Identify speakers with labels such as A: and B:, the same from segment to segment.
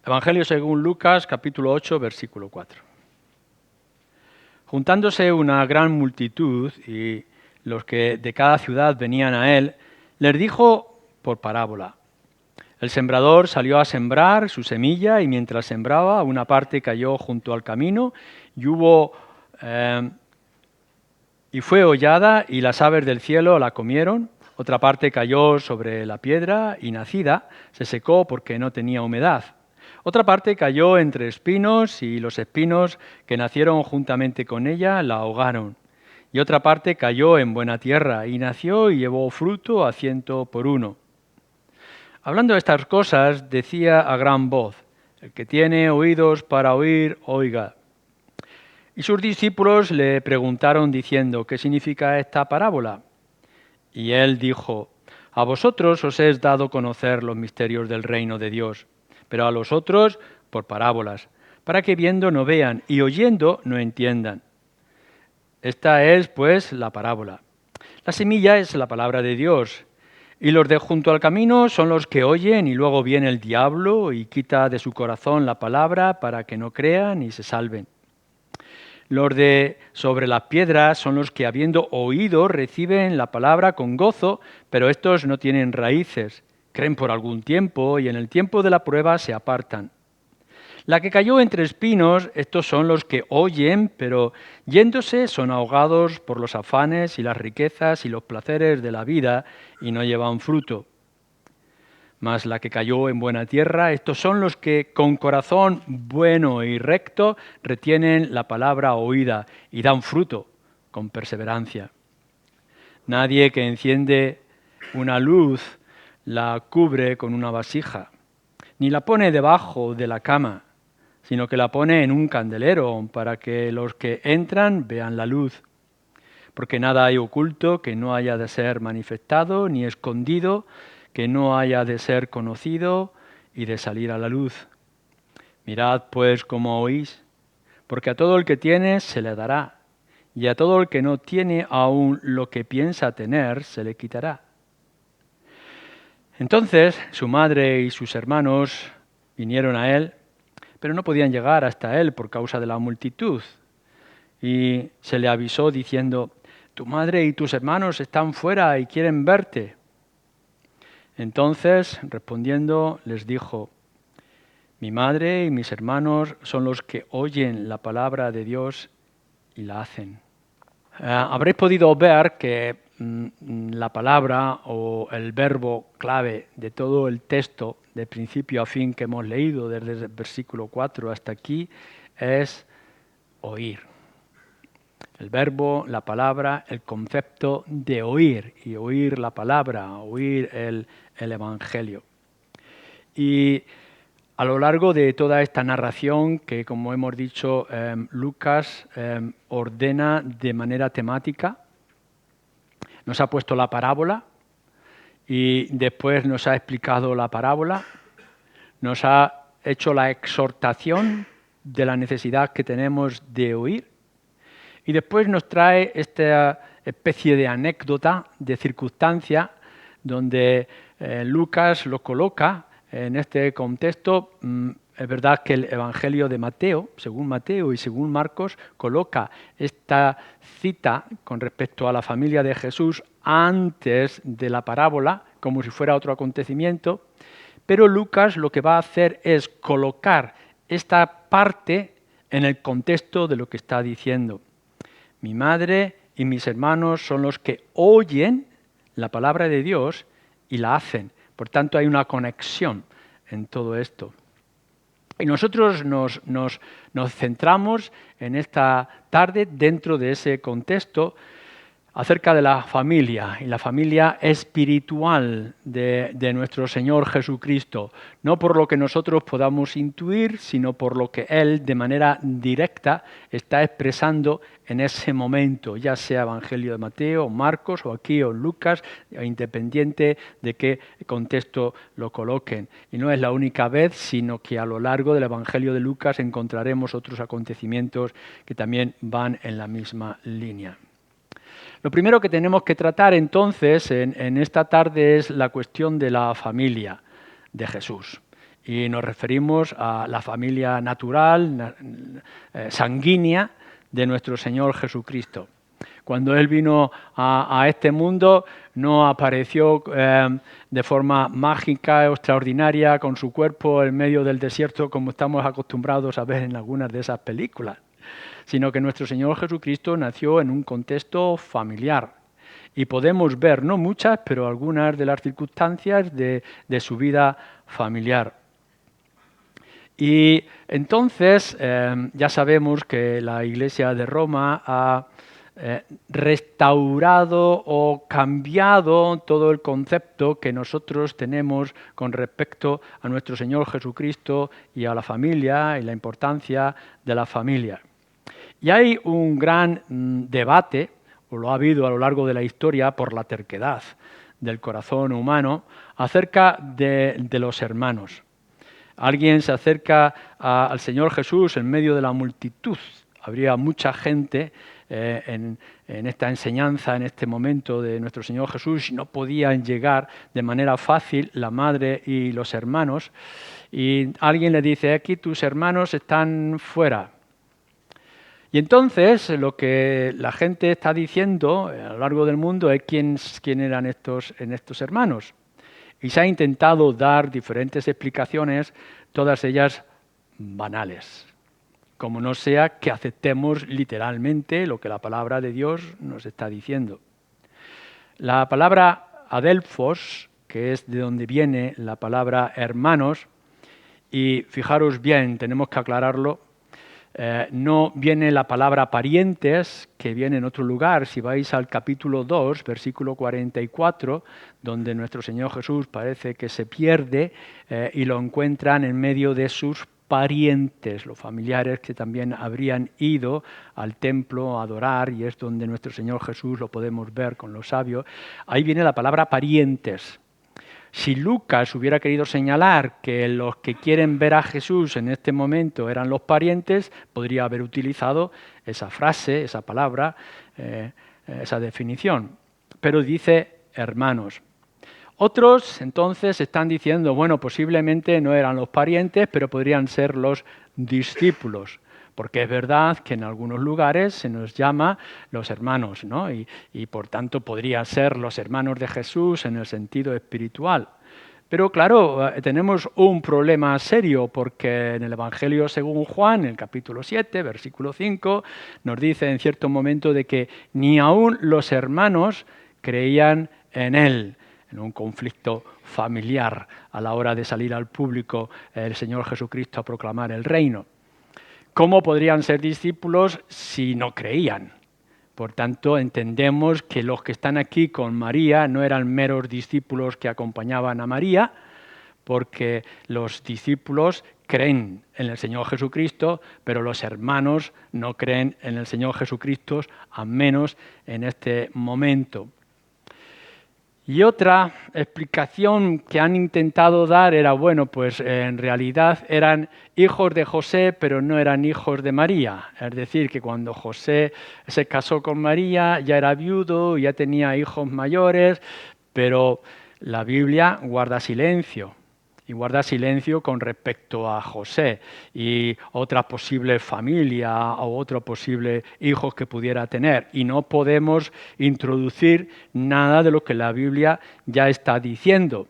A: Evangelio según Lucas, capítulo 8, versículo 4. Juntándose una gran multitud y los que de cada ciudad venían a él, les dijo por parábola: el sembrador salió a sembrar su semilla y mientras sembraba, una parte cayó junto al camino y fue hollada y las aves del cielo la comieron. Otra parte cayó sobre la piedra y nacida se secó porque no tenía humedad. Otra parte cayó entre espinos y los espinos que nacieron juntamente con ella la ahogaron. Y otra parte cayó en buena tierra y nació y llevó fruto a 100 por 1. Hablando de estas cosas, decía a gran voz: el que tiene oídos para oír, oiga. Y sus discípulos le preguntaron diciendo: ¿qué significa esta parábola? Y él dijo: a vosotros os es dado conocer los misterios del reino de Dios, pero a los otros por parábolas, para que viendo no vean y oyendo no entiendan. Esta es, pues, la parábola. La semilla es la palabra de Dios, y los de junto al camino son los que oyen, y luego viene el diablo y quita de su corazón la palabra para que no crean y se salven. Los de sobre las piedras son los que, habiendo oído, reciben la palabra con gozo, pero estos no tienen raíces, creen por algún tiempo y en el tiempo de la prueba se apartan. La que cayó entre espinos, estos son los que oyen, pero yéndose son ahogados por los afanes y las riquezas y los placeres de la vida y no llevan fruto. Mas la que cayó en buena tierra, estos son los que con corazón bueno y recto retienen la palabra oída y dan fruto con perseverancia. Nadie que enciende una luz la cubre con una vasija, ni la pone debajo de la cama, sino que la pone en un candelero para que los que entran vean la luz. Porque nada hay oculto que no haya de ser manifestado, ni escondido que no haya de ser conocido y de salir a la luz. Mirad pues cómo oís, porque a todo el que tiene se le dará, y a todo el que no tiene aún lo que piensa tener se le quitará. Entonces su madre y sus hermanos vinieron a él, pero no podían llegar hasta él por causa de la multitud. Y se le avisó diciendo: tu madre y tus hermanos están fuera y quieren verte. Entonces, respondiendo, les dijo: mi madre y mis hermanos son los que oyen la palabra de Dios y la hacen. Habréis podido ver que la palabra o el verbo clave de todo el texto, de principio a fin, que hemos leído desde el versículo 4 hasta aquí, es oír. El verbo, la palabra, el concepto de oír, y oír la palabra, oír el Evangelio. Y a lo largo de toda esta narración, que como hemos dicho, Lucas ordena de manera temática, nos ha puesto la parábola y después nos ha explicado la parábola, nos ha hecho la exhortación de la necesidad que tenemos de oír y después nos trae esta especie de anécdota, de circunstancia, donde Lucas lo coloca en este contexto. Es verdad que el Evangelio de Mateo, según Mateo y según Marcos, coloca esta cita con respecto a la familia de Jesús antes de la parábola, como si fuera otro acontecimiento, pero Lucas lo que va a hacer es colocar esta parte en el contexto de lo que está diciendo. Mi madre y mis hermanos son los que oyen la palabra de Dios y la hacen. Por tanto, hay una conexión en todo esto. Y nosotros nos centramos en esta tarde dentro de ese contexto acerca de la familia y la familia espiritual de nuestro Señor Jesucristo, no por lo que nosotros podamos intuir, sino por lo que Él de manera directa está expresando en ese momento, ya sea Evangelio de Mateo, Marcos o aquí o Lucas, independiente de qué contexto lo coloquen. Y no es la única vez, sino que a lo largo del Evangelio de Lucas encontraremos otros acontecimientos que también van en la misma línea. Lo primero que tenemos que tratar entonces en esta tarde es la cuestión de la familia de Jesús. y nos referimos a la familia natural, sanguínea de nuestro Señor Jesucristo. Cuando Él vino a este mundo, no apareció de forma mágica o extraordinaria con su cuerpo en medio del desierto como estamos acostumbrados a ver en algunas de esas películas, sino que nuestro Señor Jesucristo nació en un contexto familiar. Y podemos ver, no muchas, pero algunas de las circunstancias de su vida familiar. Y entonces ya sabemos que la Iglesia de Roma ha restaurado o cambiado todo el concepto que nosotros tenemos con respecto a nuestro Señor Jesucristo y a la familia y la importancia de la familia. Y hay un gran debate, o lo ha habido a lo largo de la historia, por la terquedad del corazón humano acerca de los hermanos. Alguien se acerca al Señor Jesús en medio de la multitud. Habría mucha gente en esta enseñanza, en este momento de nuestro Señor Jesús, y no podían llegar de manera fácil la madre y los hermanos. Y alguien le dice, aquí tus hermanos están fuera. Y entonces lo que la gente está diciendo a lo largo del mundo es quién eran estos hermanos. Y se ha intentado dar diferentes explicaciones, todas ellas banales. Como no sea que aceptemos literalmente lo que la palabra de Dios nos está diciendo. La palabra adelphos, que es de donde viene la palabra hermanos, y fijaros bien, tenemos que aclararlo, no viene la palabra parientes, que viene en otro lugar. Si vais al capítulo 2, versículo 44, donde nuestro Señor Jesús parece que se pierde y lo encuentran en medio de sus parientes, los familiares que también habrían ido al templo a adorar, y es donde nuestro Señor Jesús lo podemos ver con los sabios. Ahí viene la palabra parientes. Si Lucas hubiera querido señalar que los que quieren ver a Jesús en este momento eran los parientes, podría haber utilizado esa frase, esa palabra, esa definición. Pero dice hermanos. Otros entonces están diciendo, bueno, posiblemente no eran los parientes, pero podrían ser los discípulos. Porque es verdad que en algunos lugares se nos llama los hermanos, ¿no? Y por tanto podrían ser los hermanos de Jesús en el sentido espiritual. Pero claro, tenemos un problema serio porque en el Evangelio según Juan, en el capítulo 7, versículo 5, nos dice en cierto momento de que ni aún los hermanos creían en él. En un conflicto familiar a la hora de salir al público el Señor Jesucristo a proclamar el reino. ¿Cómo podrían ser discípulos si no creían? Por tanto, entendemos que los que están aquí con María no eran meros discípulos que acompañaban a María, porque los discípulos creen en el Señor Jesucristo, pero los hermanos no creen en el Señor Jesucristo, al menos en este momento. Y otra explicación que han intentado dar era, bueno, pues en realidad eran hijos de José, pero no eran hijos de María. Es decir, que cuando José se casó con María ya era viudo, ya tenía hijos mayores, pero la Biblia guarda silencio. Y guarda silencio con respecto a José y otra posible familia o otro posible hijos que pudiera tener. Y no podemos introducir nada de lo que la Biblia ya está diciendo.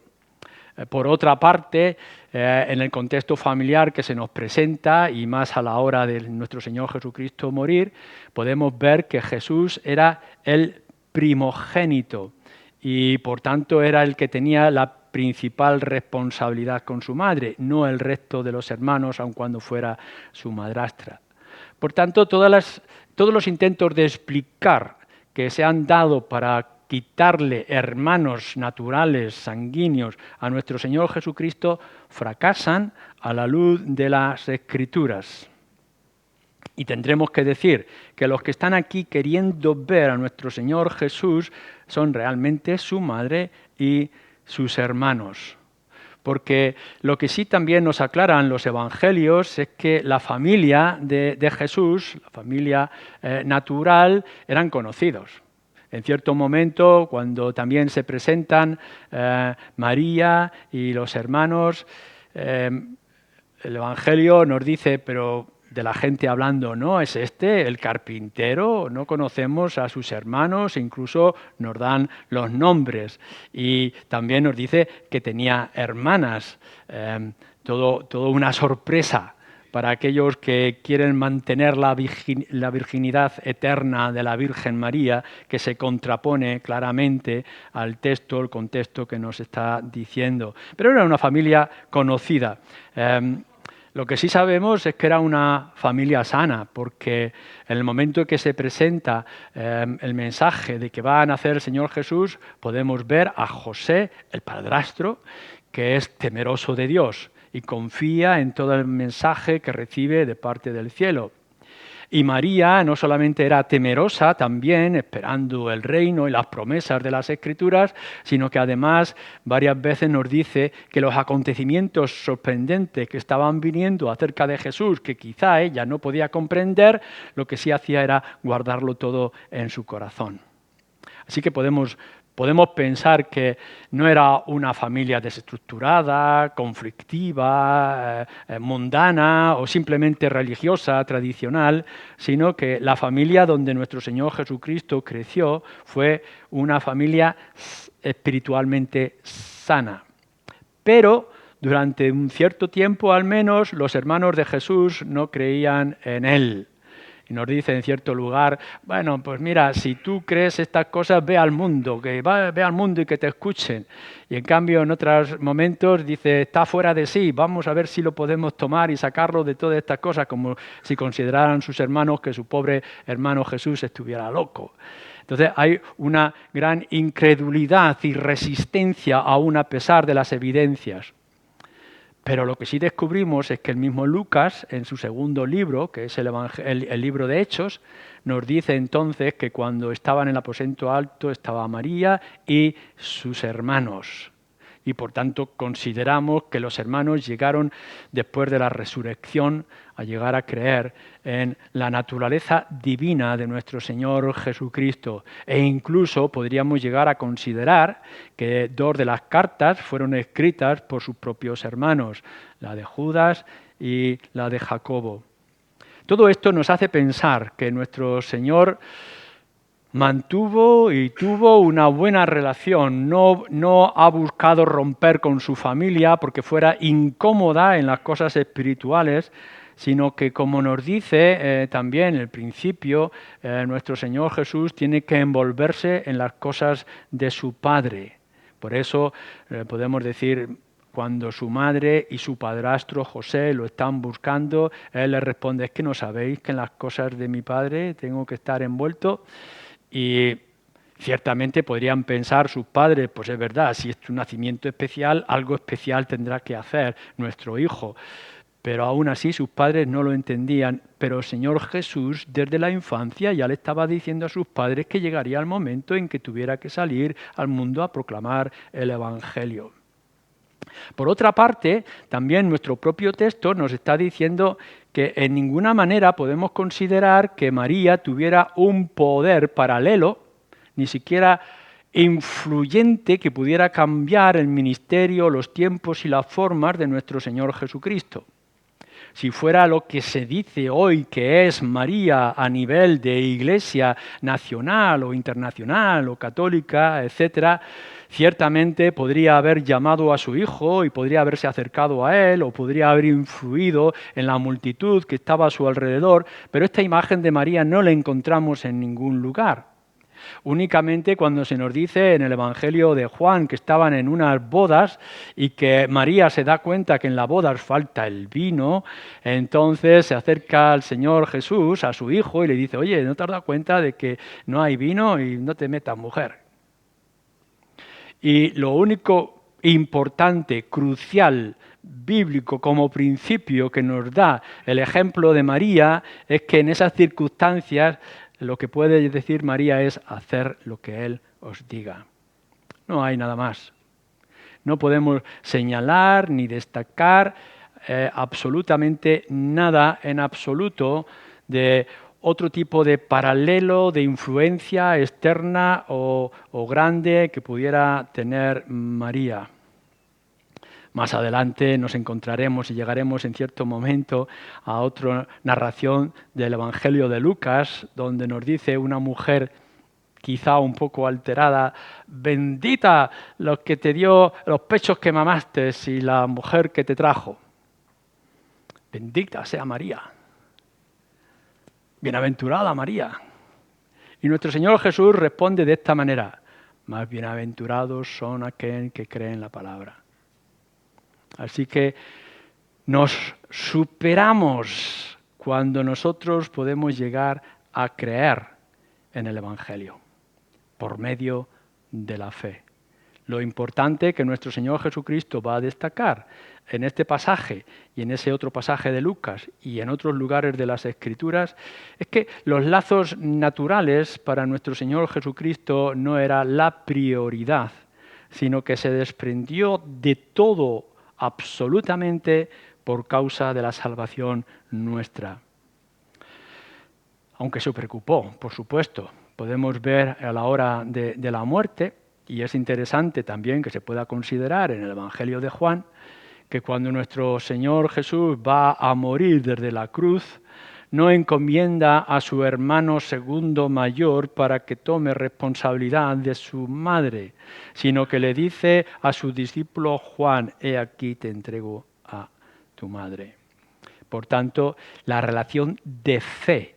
A: Por otra parte, en el contexto familiar que se nos presenta, y más a la hora de nuestro Señor Jesucristo morir, podemos ver que Jesús era el primogénito y por tanto era el que tenía la principal responsabilidad con su madre, no el resto de los hermanos, aun cuando fuera su madrastra. Por tanto, todos los intentos de explicar que se han dado para quitarle hermanos naturales, sanguíneos, a nuestro Señor Jesucristo, fracasan a la luz de las Escrituras. Y tendremos que decir que los que están aquí queriendo ver a nuestro Señor Jesús son realmente su madre y sus hermanos. Porque lo que sí también nos aclaran los evangelios es que la familia de Jesús, la familia natural, eran conocidos. En cierto momento, cuando también se presentan María y los hermanos, el Evangelio nos dice, pero de la gente hablando, ¿no? ¿Es este el carpintero? No conocemos a sus hermanos, e incluso nos dan los nombres. Y también nos dice que tenía hermanas. Todo una sorpresa para aquellos que quieren mantener la virginidad eterna de la Virgen María, que se contrapone claramente al texto, el contexto que nos está diciendo. Pero era una familia conocida. Lo que sí sabemos es que era una familia sana, porque en el momento en que se presenta el mensaje de que va a nacer el Señor Jesús, podemos ver a José, el padrastro, que es temeroso de Dios y confía en todo el mensaje que recibe de parte del cielo. Y María no solamente era temerosa también, esperando el reino y las promesas de las Escrituras, sino que además varias veces nos dice que los acontecimientos sorprendentes que estaban viniendo acerca de Jesús, que quizá ella no podía comprender, lo que sí hacía era guardarlo todo en su corazón. Así que podemos pensar que no era una familia desestructurada, conflictiva, mundana o simplemente religiosa, tradicional, sino que la familia donde nuestro Señor Jesucristo creció fue una familia espiritualmente sana. Pero durante un cierto tiempo al menos los hermanos de Jesús no creían en Él. Y nos dice en cierto lugar, bueno, pues mira, si tú crees estas cosas, ve al mundo, ve al mundo y que te escuchen. Y en cambio en otros momentos dice, está fuera de sí, vamos a ver si lo podemos tomar y sacarlo de todas estas cosas, como si consideraran sus hermanos que su pobre hermano Jesús estuviera loco. Entonces hay una gran incredulidad y resistencia aún a pesar de las evidencias. Pero lo que sí descubrimos es que el mismo Lucas, en su segundo libro, que es el libro de Hechos, nos dice entonces que cuando estaban en el aposento alto estaba María y sus hermanos. Y por tanto consideramos que los hermanos llegaron después de la resurrección a llegar a creer en la naturaleza divina de nuestro Señor Jesucristo. E incluso podríamos llegar a considerar que 2 de las cartas fueron escritas por sus propios hermanos, la de Judas y la de Jacobo. Todo esto nos hace pensar que nuestro Señor mantuvo y tuvo una buena relación, no ha buscado romper con su familia porque fuera incómoda en las cosas espirituales, sino que, como nos dice también el principio, nuestro Señor Jesús tiene que envolverse en las cosas de su Padre. Por eso podemos decir, cuando su madre y su padrastro José lo están buscando, él les responde, ¿es que no sabéis que en las cosas de mi Padre tengo que estar envuelto? Y ciertamente podrían pensar sus padres, pues es verdad, si es un nacimiento especial, algo especial tendrá que hacer nuestro hijo. Pero aún así sus padres no lo entendían. Pero el Señor Jesús desde la infancia ya le estaba diciendo a sus padres que llegaría el momento en que tuviera que salir al mundo a proclamar el Evangelio. Por otra parte, también nuestro propio texto nos está diciendo que en ninguna manera podemos considerar que María tuviera un poder paralelo, ni siquiera influyente, que pudiera cambiar el ministerio, los tiempos y las formas de nuestro Señor Jesucristo. Si fuera lo que se dice hoy que es María a nivel de iglesia nacional o internacional o católica, etcétera, ciertamente podría haber llamado a su hijo y podría haberse acercado a él o podría haber influido en la multitud que estaba a su alrededor, pero esta imagen de María no la encontramos en ningún lugar. Únicamente cuando se nos dice en el Evangelio de Juan que estaban en unas bodas y que María se da cuenta que en las bodas falta el vino, entonces se acerca al Señor Jesús, a su hijo, y le dice, oye, ¿no te has dado cuenta de que no hay vino y no te metas, mujer? Y lo único importante, crucial, bíblico como principio que nos da el ejemplo de María es que en esas circunstancias lo que puede decir María es hacer lo que Él os diga. No hay nada más. No podemos señalar ni destacar absolutamente nada en absoluto de otro tipo de paralelo, de influencia externa o grande que pudiera tener María. Más adelante nos encontraremos y llegaremos en cierto momento a otra narración del Evangelio de Lucas, donde nos dice una mujer quizá un poco alterada: bendita los que te dio los pechos que mamaste y la mujer que te trajo. Bendita sea María. Bienaventurada María. Y nuestro Señor Jesús responde de esta manera: más bienaventurados son aquellos que creen la palabra. Así que nos superamos cuando nosotros podemos llegar a creer en el Evangelio por medio de la fe. Lo importante que nuestro Señor Jesucristo va a destacar en este pasaje y en ese otro pasaje de Lucas y en otros lugares de las Escrituras es que los lazos naturales para nuestro Señor Jesucristo no era la prioridad, sino que se desprendió de todo absolutamente por causa de la salvación nuestra. Aunque se preocupó, por supuesto. Podemos ver a la hora de la muerte, y es interesante también que se pueda considerar en el Evangelio de Juan, que cuando nuestro Señor Jesús va a morir desde la cruz, no encomienda a su hermano segundo mayor para que tome responsabilidad de su madre, sino que le dice a su discípulo Juan: he aquí te entrego a tu madre. Por tanto, la relación de fe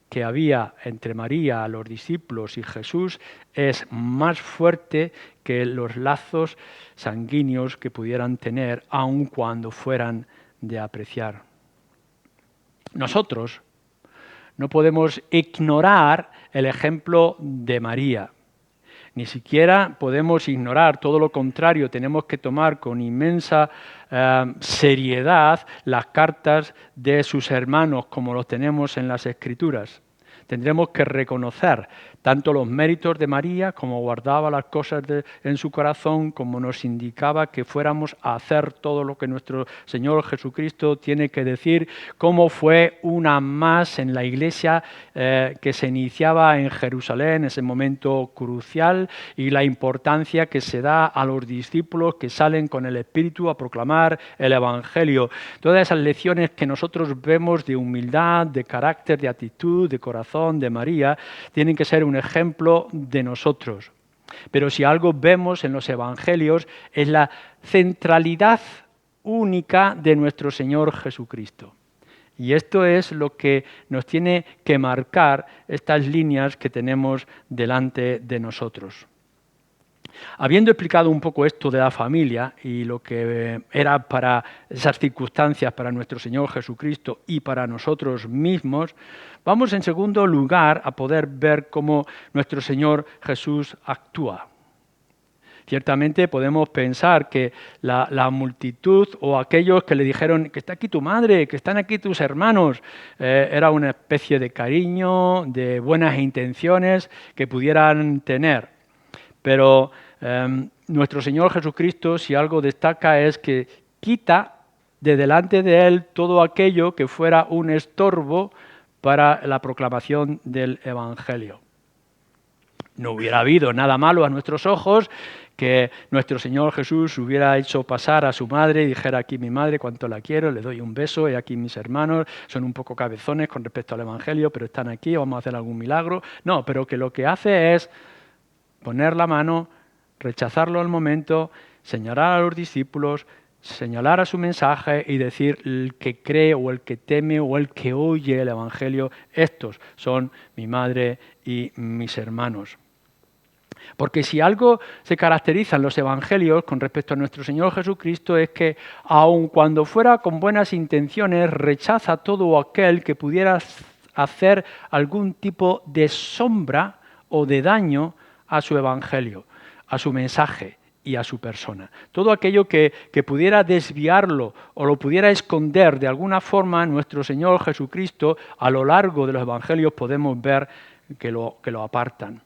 A: que había entre María, los discípulos y Jesús es más fuerte que los lazos sanguíneos que pudieran tener, aun cuando fueran de apreciar. Nosotros no podemos ignorar el ejemplo de María. Ni siquiera podemos ignorar, todo lo contrario, tenemos que tomar con inmensa seriedad las cartas de sus hermanos, como los tenemos en las Escrituras. Tendremos que reconocer tanto los méritos de María, como guardaba las cosas en su corazón, como nos indicaba que fuéramos a hacer todo lo que nuestro Señor Jesucristo tiene que decir, como fue una más en la iglesia que se iniciaba en Jerusalén, en ese momento crucial, y la importancia que se da a los discípulos que salen con el Espíritu a proclamar el Evangelio. Todas esas lecciones que nosotros vemos de humildad, de carácter, de actitud, de corazón, de María, tienen que ser un ejemplo de nosotros. Pero si algo vemos en los Evangelios es la centralidad única de nuestro Señor Jesucristo. Y esto es lo que nos tiene que marcar estas líneas que tenemos delante de nosotros. Habiendo explicado un poco esto de la familia y lo que era para esas circunstancias para nuestro Señor Jesucristo y para nosotros mismos, vamos en segundo lugar a poder ver cómo nuestro Señor Jesús actúa. Ciertamente podemos pensar que la multitud o aquellos que le dijeron que está aquí tu madre, que están aquí tus hermanos, era una especie de cariño, de buenas intenciones que pudieran tener. Pero nuestro Señor Jesucristo, si algo destaca, es que quita de delante de Él todo aquello que fuera un estorbo para la proclamación del Evangelio. No hubiera habido nada malo a nuestros ojos que nuestro Señor Jesús hubiera hecho pasar a su madre y dijera: aquí mi madre, cuánto la quiero, le doy un beso, y aquí mis hermanos, son un poco cabezones con respecto al Evangelio, pero están aquí, vamos a hacer algún milagro. No, pero que lo que hace es poner la mano, rechazarlo al momento, señalar a los discípulos, señalar a su mensaje y decir: el que cree o el que teme o el que oye el Evangelio, estos son mi madre y mis hermanos. Porque si algo se caracteriza en los Evangelios con respecto a nuestro Señor Jesucristo es que, aun cuando fuera con buenas intenciones, rechaza todo aquel que pudiera hacer algún tipo de sombra o de daño a su Evangelio, a su mensaje y a su persona. Todo aquello que pudiera desviarlo o lo pudiera esconder de alguna forma, nuestro Señor Jesucristo, a lo largo de los Evangelios podemos ver que lo apartan.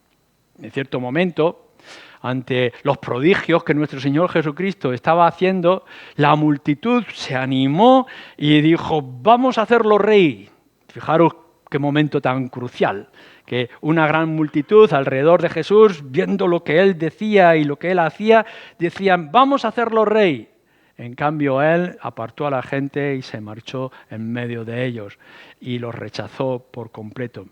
A: En cierto momento, ante los prodigios que nuestro Señor Jesucristo estaba haciendo, la multitud se animó y dijo: vamos a hacerlo rey. Fijaros qué momento tan crucial, que una gran multitud alrededor de Jesús, viendo lo que Él decía y lo que Él hacía, decían: vamos a hacerlo rey. En cambio, él apartó a la gente y se marchó en medio de ellos y los rechazó por completo.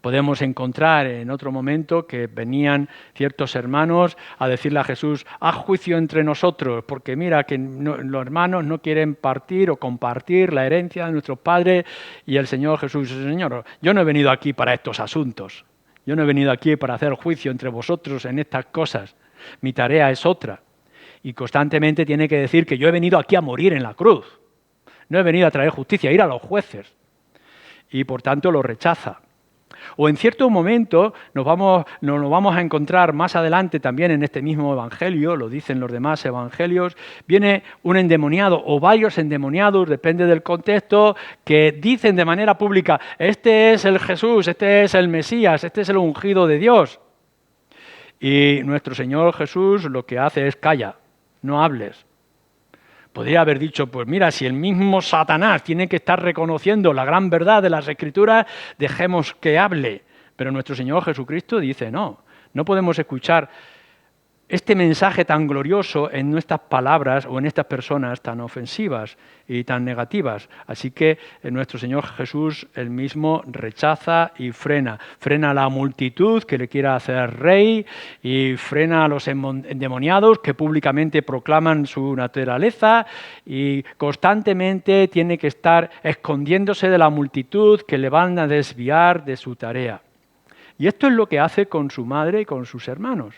A: Podemos encontrar en otro momento que venían ciertos hermanos a decirle a Jesús: haz juicio entre nosotros, porque mira que los hermanos no quieren partir o compartir la herencia de nuestros padres. Y el Señor Jesús dice: Señor, yo no he venido aquí para estos asuntos. Yo no he venido aquí para hacer juicio entre vosotros en estas cosas. Mi tarea es otra. Y constantemente tiene que decir que yo he venido aquí a morir en la cruz. No he venido a traer justicia, a ir a los jueces. Y por tanto lo rechaza. O en cierto momento nos lo vamos a encontrar más adelante también en este mismo evangelio, lo dicen los demás evangelios, viene un endemoniado o varios endemoniados, depende del contexto, que dicen de manera pública: este es el Jesús, este es el Mesías, este es el ungido de Dios. Y nuestro Señor Jesús lo que hace es: calla, no hables. Podría haber dicho: pues mira, si el mismo Satanás tiene que estar reconociendo la gran verdad de las Escrituras, dejemos que hable. Pero nuestro Señor Jesucristo dice: no podemos escuchar este mensaje tan glorioso en nuestras palabras o en estas personas tan ofensivas y tan negativas. Así que nuestro Señor Jesús él mismo rechaza y frena. Frena a la multitud que le quiera hacer rey y frena a los endemoniados que públicamente proclaman su naturaleza, y constantemente tiene que estar escondiéndose de la multitud que le van a desviar de su tarea. Y esto es lo que hace con su madre y con sus hermanos.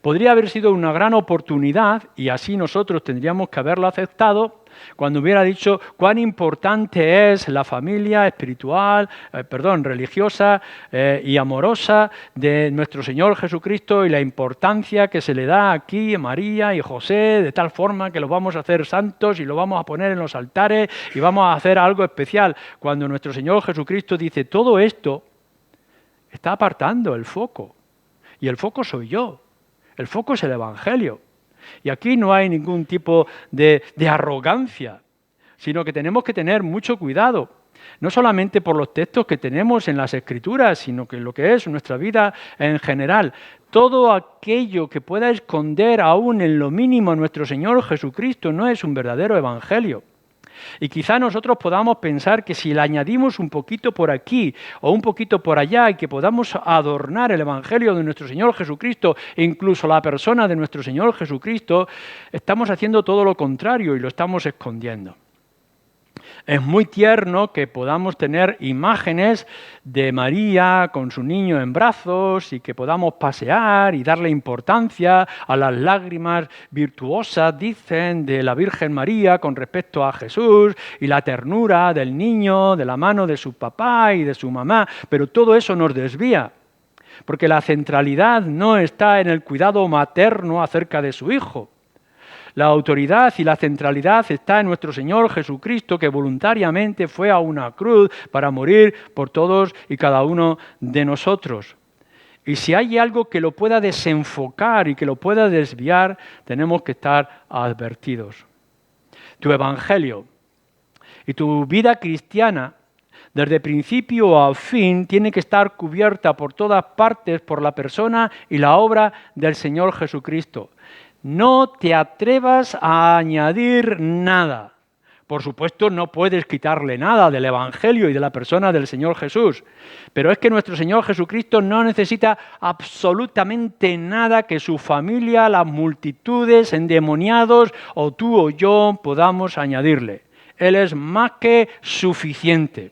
A: Podría haber sido una gran oportunidad, y así nosotros tendríamos que haberlo aceptado, cuando hubiera dicho cuán importante es la familia espiritual, religiosa y amorosa de nuestro Señor Jesucristo, y la importancia que se le da aquí a María y José, de tal forma que los vamos a hacer santos y los vamos a poner en los altares y vamos a hacer algo especial. Cuando nuestro Señor Jesucristo dice todo esto, está apartando el foco, y el foco soy yo. El foco es el Evangelio. Y aquí no hay ningún tipo de arrogancia, sino que tenemos que tener mucho cuidado, no solamente por los textos que tenemos en las Escrituras, sino que lo que es nuestra vida en general. Todo aquello que pueda esconder aún en lo mínimo a nuestro Señor Jesucristo no es un verdadero Evangelio. Y quizá nosotros podamos pensar que si le añadimos un poquito por aquí o un poquito por allá, y que podamos adornar el Evangelio de nuestro Señor Jesucristo e incluso la persona de nuestro Señor Jesucristo, estamos haciendo todo lo contrario y lo estamos escondiendo. Es muy tierno que podamos tener imágenes de María con su niño en brazos y que podamos pasear y darle importancia a las lágrimas virtuosas, dicen, de la Virgen María con respecto a Jesús, y la ternura del niño de la mano de su papá y de su mamá, pero todo eso nos desvía, porque la centralidad no está en el cuidado materno acerca de su hijo. La autoridad y la centralidad está en nuestro Señor Jesucristo, que voluntariamente fue a una cruz para morir por todos y cada uno de nosotros. Y si hay algo que lo pueda desenfocar y que lo pueda desviar, tenemos que estar advertidos. Tu evangelio y tu vida cristiana, desde principio a fin, tiene que estar cubierta por todas partes por la persona y la obra del Señor Jesucristo. No te atrevas a añadir nada. Por supuesto, no puedes quitarle nada del Evangelio y de la persona del Señor Jesús. Pero es que nuestro Señor Jesucristo no necesita absolutamente nada que su familia, las multitudes, endemoniados o tú o yo podamos añadirle. Él es más que suficiente.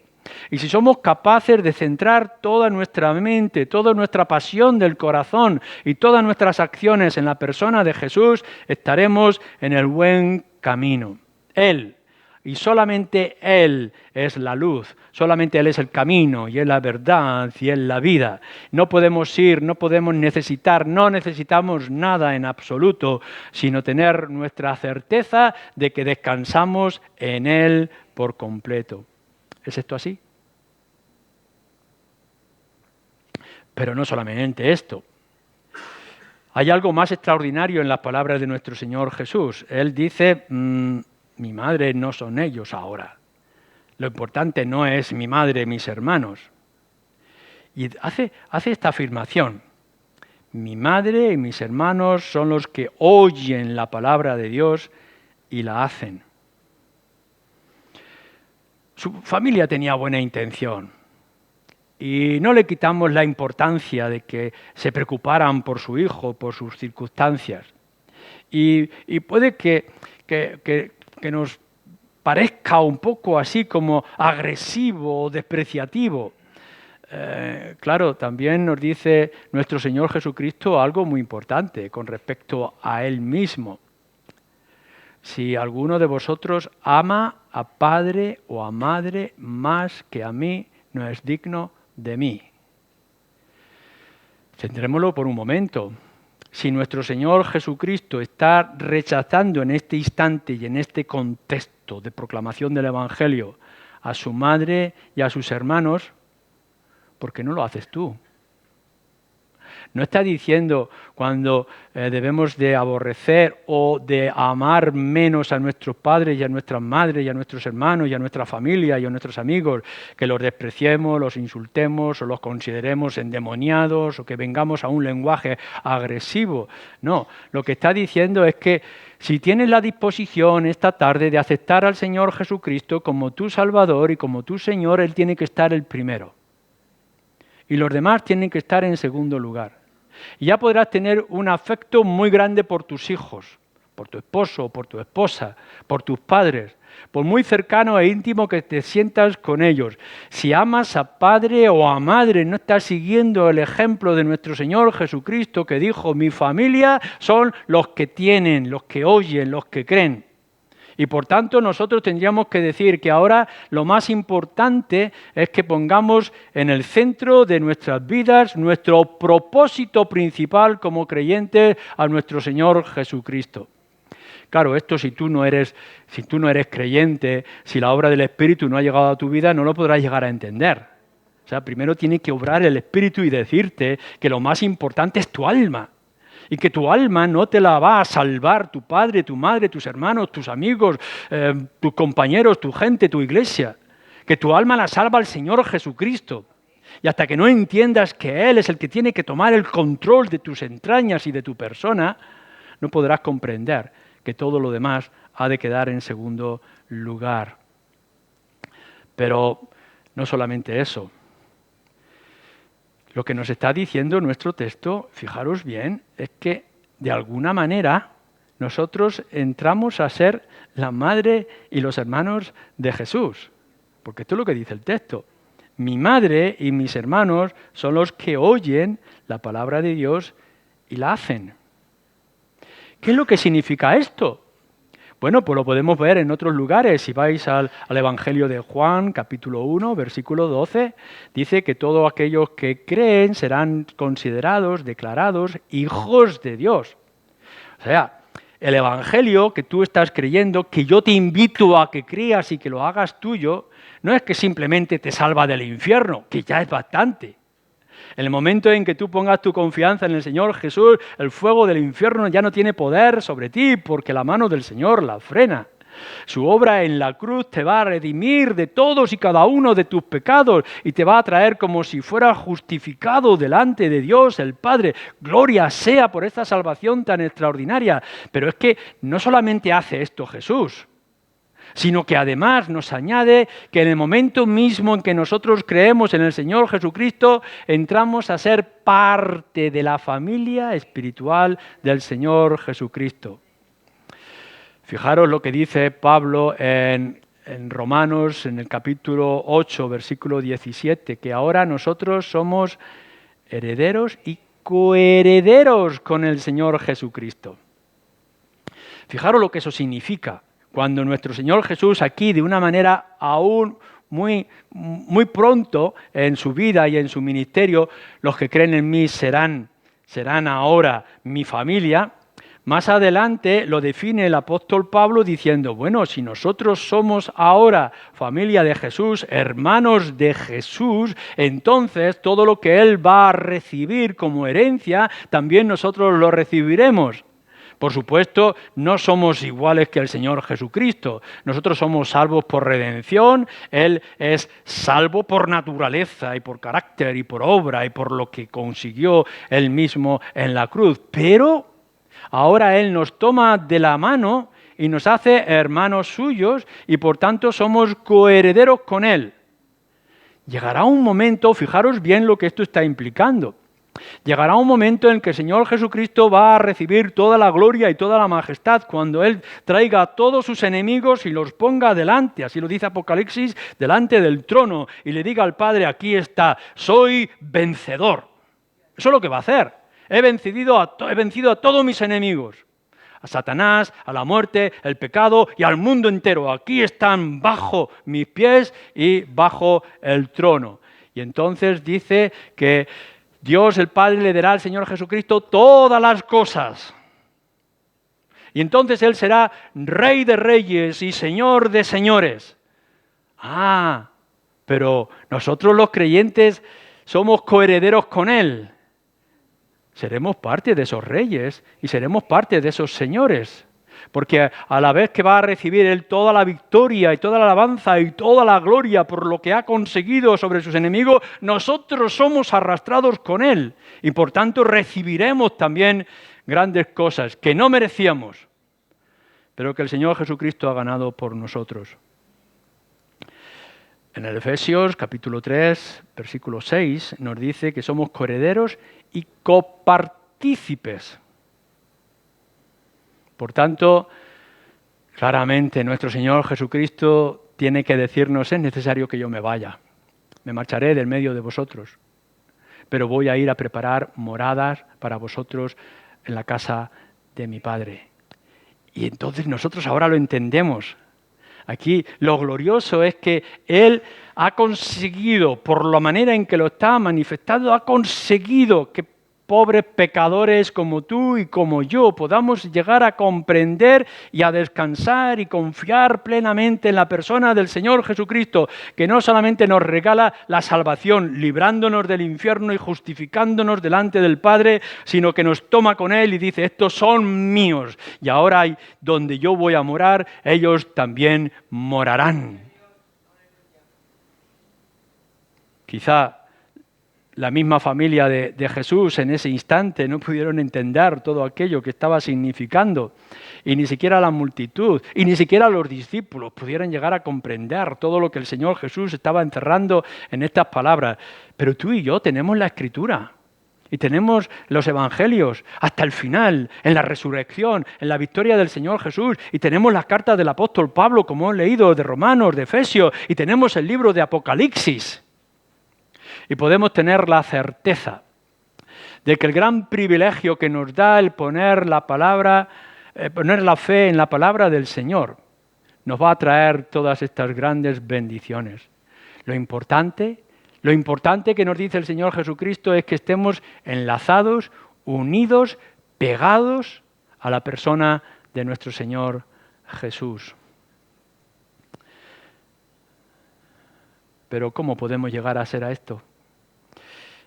A: Y si somos capaces de centrar toda nuestra mente, toda nuestra pasión del corazón y todas nuestras acciones en la persona de Jesús, estaremos en el buen camino. Él, y solamente Él es la luz, solamente Él es el camino y es la verdad y es la vida. No podemos ir, no podemos necesitar, no necesitamos nada en absoluto, sino tener nuestra certeza de que descansamos en Él por completo. ¿Es esto así? Pero no solamente esto. Hay algo más extraordinario en las palabras de nuestro Señor Jesús. Él dice: mi madre no son ellos ahora. Lo importante no es mi madre, mis hermanos. Y hace esta afirmación: Mi madre y mis hermanos son los que oyen la palabra de Dios y la hacen. Su familia tenía buena intención y no le quitamos la importancia de que se preocuparan por su hijo, por sus circunstancias. Y puede que nos parezca un poco así como agresivo o despreciativo. Claro, también nos dice nuestro Señor Jesucristo algo muy importante con respecto a Él mismo. Si alguno de vosotros ama a padre o a madre más que a mí, no es digno de mí. Centrémoslo por un momento. Si nuestro Señor Jesucristo está rechazando en este instante y en este contexto de proclamación del Evangelio a su madre y a sus hermanos, ¿por qué no lo haces tú? No está diciendo cuando debemos de aborrecer o de amar menos a nuestros padres y a nuestras madres y a nuestros hermanos y a nuestra familia y a nuestros amigos, que los despreciemos, los insultemos o los consideremos endemoniados o que vengamos a un lenguaje agresivo. No, lo que está diciendo es que si tienes la disposición esta tarde de aceptar al Señor Jesucristo como tu Salvador y como tu Señor, Él tiene que estar el primero. Y los demás tienen que estar en segundo lugar. Y ya podrás tener un afecto muy grande por tus hijos, por tu esposo, por tu esposa, por tus padres, por muy cercano e íntimo que te sientas con ellos. Si amas a padre o a madre, no estás siguiendo el ejemplo de nuestro Señor Jesucristo que dijo, mi familia son los que tienen, los que oyen, los que creen. Y por tanto nosotros tendríamos que decir que ahora lo más importante es que pongamos en el centro de nuestras vidas nuestro propósito principal como creyentes a nuestro Señor Jesucristo. Claro, esto si tú no eres creyente, si la obra del Espíritu no ha llegado a tu vida, no lo podrás llegar a entender. O sea, primero tiene que obrar el Espíritu y decirte que lo más importante es tu alma. Y que tu alma no te la va a salvar tu padre, tu madre, tus hermanos, tus amigos, tus compañeros, tu gente, tu iglesia. Que tu alma la salva el Señor Jesucristo. Y hasta que no entiendas que Él es el que tiene que tomar el control de tus entrañas y de tu persona, no podrás comprender que todo lo demás ha de quedar en segundo lugar. Pero no solamente eso. Lo que nos está diciendo nuestro texto, fijaros bien, es que de alguna manera nosotros entramos a ser la madre y los hermanos de Jesús. Porque esto es lo que dice el texto. Mi madre y mis hermanos son los que oyen la palabra de Dios y la hacen. ¿Qué es lo que significa esto? Bueno, pues lo podemos ver en otros lugares. Si vais al Evangelio de Juan, capítulo 1, versículo 12, dice que todos aquellos que creen serán considerados, declarados hijos de Dios. O sea, el Evangelio que tú estás creyendo, que yo te invito a que creas y que lo hagas tuyo, no es que simplemente te salva del infierno, que ya es bastante. En el momento en que tú pongas tu confianza en el Señor Jesús, el fuego del infierno ya no tiene poder sobre ti porque la mano del Señor la frena. Su obra en la cruz te va a redimir de todos y cada uno de tus pecados y te va a traer como si fuera justificado delante de Dios el Padre. Gloria sea por esta salvación tan extraordinaria. Pero es que no solamente hace esto Jesús, sino que además nos añade que en el momento mismo en que nosotros creemos en el Señor Jesucristo, entramos a ser parte de la familia espiritual del Señor Jesucristo. Fijaros lo que dice Pablo en Romanos, en el capítulo 8, versículo 17, que ahora nosotros somos herederos y coherederos con el Señor Jesucristo. Fijaros lo que eso significa. Cuando nuestro Señor Jesús aquí, de una manera aún muy pronto en su vida y en su ministerio, los que creen en mí serán ahora mi familia. Más adelante lo define el apóstol Pablo diciendo, bueno, si nosotros somos ahora familia de Jesús, hermanos de Jesús, entonces todo lo que Él va a recibir como herencia, también nosotros lo recibiremos. Por supuesto, no somos iguales que el Señor Jesucristo. Nosotros somos salvos por redención, Él es salvo por naturaleza y por carácter y por obra y por lo que consiguió Él mismo en la cruz. Pero ahora Él nos toma de la mano y nos hace hermanos suyos y por tanto somos coherederos con Él. Llegará un momento, fijaros bien lo que esto está implicando. Llegará un momento en que el Señor Jesucristo va a recibir toda la gloria y toda la majestad cuando Él traiga a todos sus enemigos y los ponga delante, así lo dice Apocalipsis, delante del trono y le diga al Padre, aquí está, soy vencedor. Eso es lo que va a hacer. He vencido a todos mis enemigos, a Satanás, a la muerte, el pecado y al mundo entero. Aquí están bajo mis pies y bajo el trono. Y entonces dice que Dios el Padre le dará al Señor Jesucristo todas las cosas. Y entonces Él será Rey de reyes y Señor de señores. Pero nosotros los creyentes somos coherederos con Él. Seremos parte de esos reyes y seremos parte de esos señores. Porque a la vez que va a recibir Él toda la victoria y toda la alabanza y toda la gloria por lo que ha conseguido sobre sus enemigos, nosotros somos arrastrados con Él y por tanto recibiremos también grandes cosas que no merecíamos, pero que el Señor Jesucristo ha ganado por nosotros. En el Efesios capítulo 3, versículo 6, nos dice que somos coherederos y copartícipes. Por tanto, claramente nuestro Señor Jesucristo tiene que decirnos, es necesario que yo me vaya, me marcharé del medio de vosotros, pero voy a ir a preparar moradas para vosotros en la casa de mi Padre. Y entonces nosotros ahora lo entendemos. Aquí lo glorioso es que Él ha conseguido, por la manera en que lo está manifestando, ha conseguido que pobres pecadores como tú y como yo podamos llegar a comprender y a descansar y confiar plenamente en la persona del Señor Jesucristo, que no solamente nos regala la salvación, librándonos del infierno y justificándonos delante del Padre, sino que nos toma con Él y dice, estos son míos, y ahora donde yo voy a morar, ellos también morarán. Quizá la misma familia de Jesús en ese instante no pudieron entender todo aquello que estaba significando, y ni siquiera la multitud, y ni siquiera los discípulos pudieron llegar a comprender todo lo que el Señor Jesús estaba encerrando en estas palabras. Pero tú y yo tenemos la Escritura, y tenemos los Evangelios hasta el final, en la resurrección, en la victoria del Señor Jesús, y tenemos las cartas del apóstol Pablo, como he leído, de Romanos, de Efesios, y tenemos el libro de Apocalipsis. Y podemos tener la certeza de que el gran privilegio que nos da el poner la fe en la palabra del Señor nos va a traer todas estas grandes bendiciones. Lo importante que nos dice el Señor Jesucristo es que estemos enlazados, unidos, pegados a la persona de nuestro Señor Jesús. Pero ¿cómo podemos llegar a ser a esto?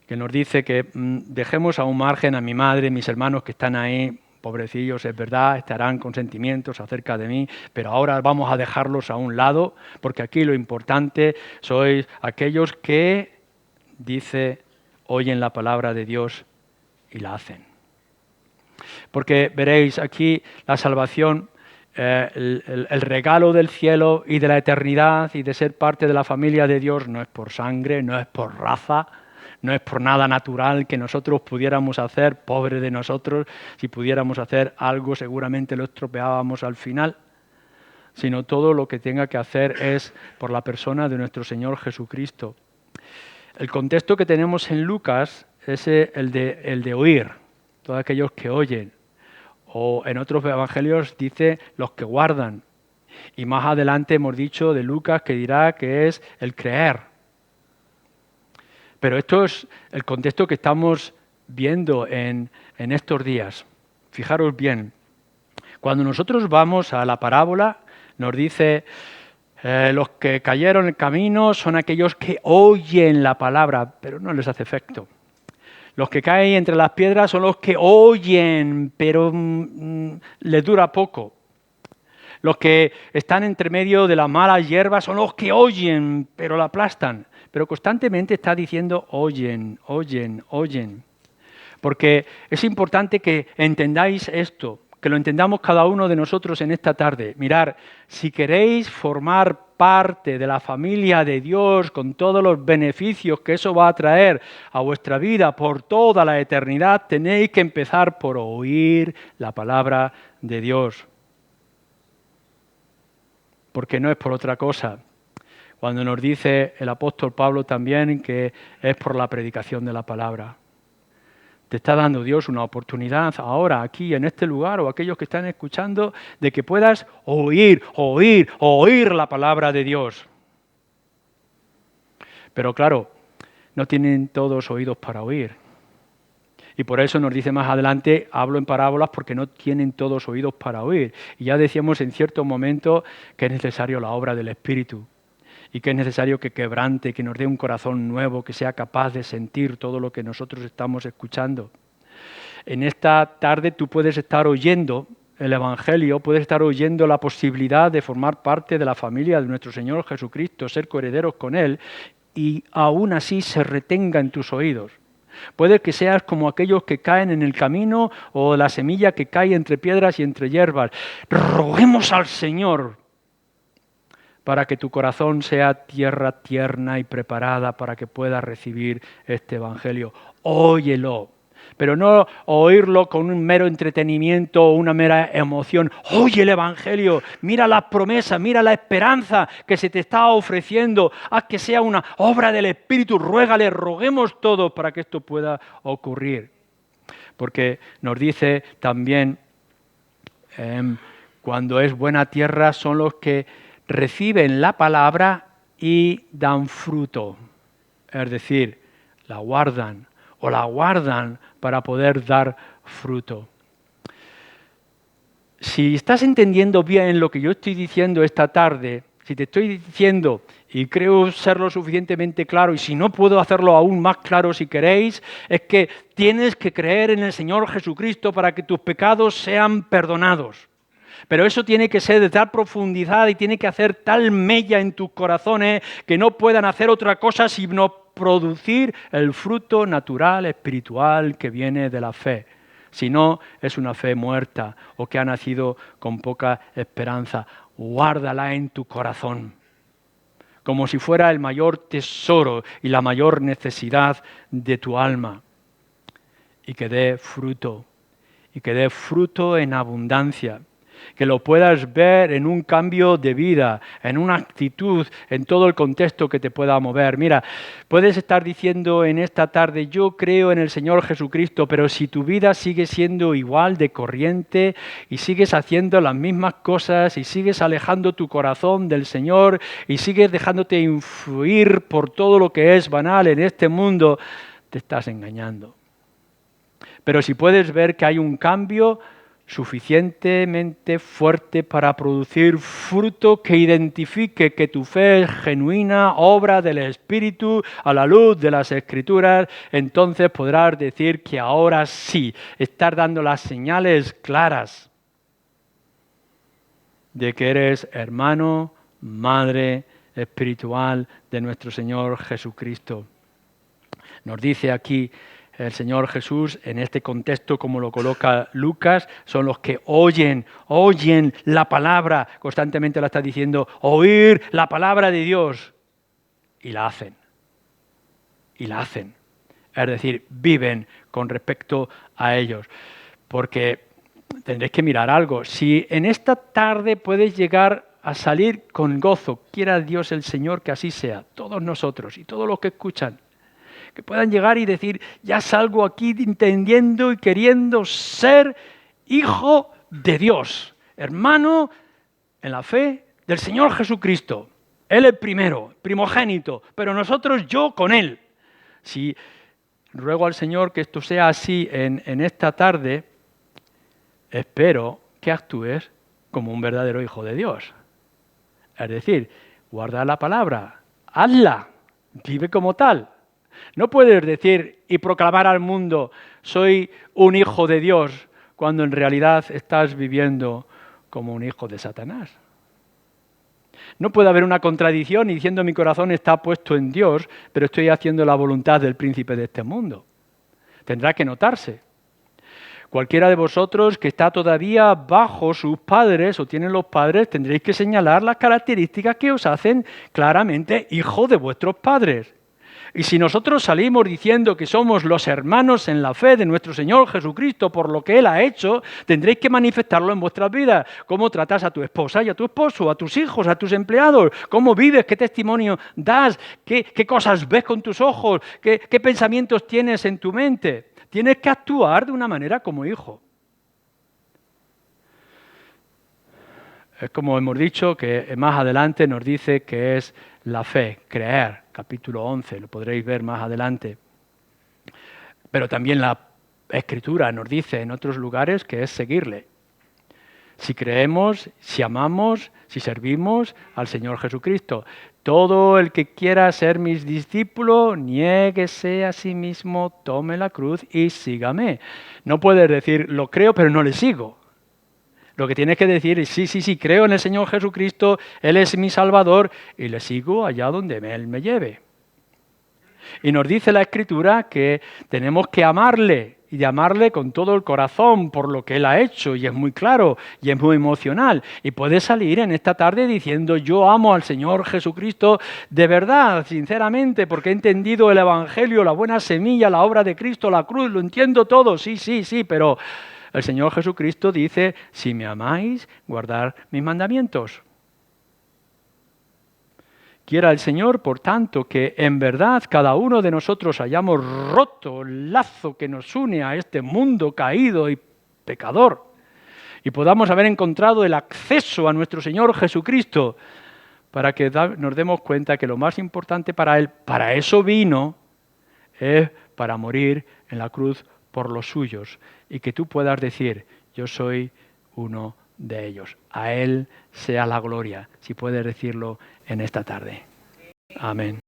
A: Que nos dice que dejemos a un margen a mi madre, mis hermanos que están ahí, pobrecillos, es verdad, estarán con sentimientos acerca de mí, pero ahora vamos a dejarlos a un lado, porque aquí lo importante sois aquellos que, dice, oyen la palabra de Dios y la hacen. Porque veréis aquí la salvación, el regalo del cielo y de la eternidad y de ser parte de la familia de Dios no es por sangre, no es por raza, no es por nada natural que nosotros pudiéramos hacer, pobre de nosotros, si pudiéramos hacer algo seguramente lo estropeábamos al final, sino todo lo que tenga que hacer es por la persona de nuestro Señor Jesucristo. El contexto que tenemos en Lucas es el de oír, todos aquellos que oyen, o en otros evangelios dice los que guardan, y más adelante hemos dicho de Lucas que dirá que es el creer. Pero esto es el contexto que estamos viendo en estos días. Fijaros bien, cuando nosotros vamos a la parábola, nos dice, los que cayeron en el camino son aquellos que oyen la palabra, pero no les hace efecto. Los que caen entre las piedras son los que oyen, pero les dura poco. Los que están entre medio de las malas hierbas son los que oyen, pero la aplastan. Pero constantemente está diciendo oyen, oyen, oyen. Porque es importante que entendáis esto, que lo entendamos cada uno de nosotros en esta tarde. Mirar, si queréis formar parte de la familia de Dios con todos los beneficios que eso va a traer a vuestra vida por toda la eternidad, tenéis que empezar por oír la palabra de Dios. Porque no es por otra cosa. Cuando nos dice el apóstol Pablo también que es por la predicación de la palabra. Te está dando Dios una oportunidad ahora, aquí, en este lugar, o aquellos que están escuchando, de que puedas oír la palabra de Dios. Pero claro, no tienen todos oídos para oír. Y por eso nos dice más adelante, hablo en parábolas porque no tienen todos oídos para oír. Y ya decíamos en cierto momento que es necesario la obra del Espíritu. Y que es necesario que quebrante, que nos dé un corazón nuevo, que sea capaz de sentir todo lo que nosotros estamos escuchando. En esta tarde tú puedes estar oyendo el Evangelio, puedes estar oyendo la posibilidad de formar parte de la familia de nuestro Señor Jesucristo, ser coherederos con Él, y aún así se retenga en tus oídos. Puede que seas como aquellos que caen en el camino o la semilla que cae entre piedras y entre hierbas. Roguemos al Señor para que tu corazón sea tierra tierna y preparada para que puedas recibir este Evangelio. Óyelo, pero no oírlo con un mero entretenimiento o una mera emoción. Oye el Evangelio, mira las promesas, mira la esperanza que se te está ofreciendo. Haz que sea una obra del Espíritu, ruégale, roguemos todos para que esto pueda ocurrir. Porque nos dice también, cuando es buena tierra son los que reciben la palabra y dan fruto, es decir, la guardan para poder dar fruto. Si estás entendiendo bien lo que yo estoy diciendo esta tarde, si te estoy diciendo, y creo ser lo suficientemente claro, y si no puedo hacerlo aún más claro si queréis, es que tienes que creer en el Señor Jesucristo para que tus pecados sean perdonados. Pero eso tiene que ser de tal profundidad y tiene que hacer tal mella en tus corazones que no puedan hacer otra cosa sino producir el fruto natural, espiritual que viene de la fe. Si no, es una fe muerta o que ha nacido con poca esperanza. Guárdala en tu corazón, como si fuera el mayor tesoro y la mayor necesidad de tu alma. Y que dé fruto en abundancia. Que lo puedas ver en un cambio de vida, en una actitud, en todo el contexto que te pueda mover. Mira, puedes estar diciendo en esta tarde, yo creo en el Señor Jesucristo, pero si tu vida sigue siendo igual de corriente y sigues haciendo las mismas cosas y sigues alejando tu corazón del Señor y sigues dejándote influir por todo lo que es banal en este mundo, te estás engañando. Pero si puedes ver que hay un cambio suficientemente fuerte para producir fruto que identifique que tu fe es genuina, obra del Espíritu, a la luz de las Escrituras, entonces podrás decir que ahora sí, estás dando las señales claras de que eres hermano, madre espiritual de nuestro Señor Jesucristo. Nos dice aquí el Señor Jesús, en este contexto, como lo coloca Lucas, son los que oyen la palabra, constantemente la está diciendo, oír la palabra de Dios, y la hacen. Es decir, viven con respecto a ellos. Porque tendréis que mirar algo. Si en esta tarde puedes llegar a salir con gozo, quiera Dios el Señor que así sea, todos nosotros y todos los que escuchan, que puedan llegar y decir, ya salgo aquí entendiendo y queriendo ser hijo de Dios, hermano en la fe del Señor Jesucristo. Él es primero, primogénito, pero nosotros yo con Él. Si ruego al Señor que esto sea así en esta tarde, espero que actúes como un verdadero hijo de Dios. Es decir, guarda la palabra, hazla, vive como tal. No puedes decir y proclamar al mundo, soy un hijo de Dios, cuando en realidad estás viviendo como un hijo de Satanás. No puede haber una contradicción diciendo mi corazón está puesto en Dios, pero estoy haciendo la voluntad del príncipe de este mundo. Tendrá que notarse. Cualquiera de vosotros que está todavía bajo sus padres o tienen los padres, tendréis que señalar las características que os hacen claramente hijos de vuestros padres. Y si nosotros salimos diciendo que somos los hermanos en la fe de nuestro Señor Jesucristo por lo que Él ha hecho, tendréis que manifestarlo en vuestras vidas. ¿Cómo tratas a tu esposa y a tu esposo, a tus hijos, a tus empleados? ¿Cómo vives? ¿Qué testimonio das? ¿Qué cosas ves con tus ojos? ¿Qué pensamientos tienes en tu mente? Tienes que actuar de una manera como hijo. Es como hemos dicho, que más adelante nos dice que es la fe, creer, capítulo 11, lo podréis ver más adelante. Pero también la Escritura nos dice en otros lugares que es seguirle. Si creemos, si amamos, si servimos al Señor Jesucristo. Todo el que quiera ser mis discípulos, niéguese a sí mismo, tome la cruz y sígame. No puedes decir, lo creo, pero no le sigo. Lo que tienes que decir es, sí, creo en el Señor Jesucristo, Él es mi Salvador y le sigo allá donde Él me lleve. Y nos dice la Escritura que tenemos que amarle y amarle con todo el corazón por lo que Él ha hecho, y es muy claro y es muy emocional. Y puedes salir en esta tarde diciendo, yo amo al Señor Jesucristo de verdad, sinceramente, porque he entendido el Evangelio, la buena semilla, la obra de Cristo, la cruz, lo entiendo todo, sí, pero el Señor Jesucristo dice, si me amáis, guardad mis mandamientos. Quiera el Señor, por tanto, que en verdad cada uno de nosotros hayamos roto el lazo que nos une a este mundo caído y pecador y podamos haber encontrado el acceso a nuestro Señor Jesucristo para que nos demos cuenta que lo más importante para Él, para eso vino, es para morir en la cruz por los suyos y que tú puedas decir, yo soy uno de ellos. A Él sea la gloria, si puedes decirlo en esta tarde. Amén.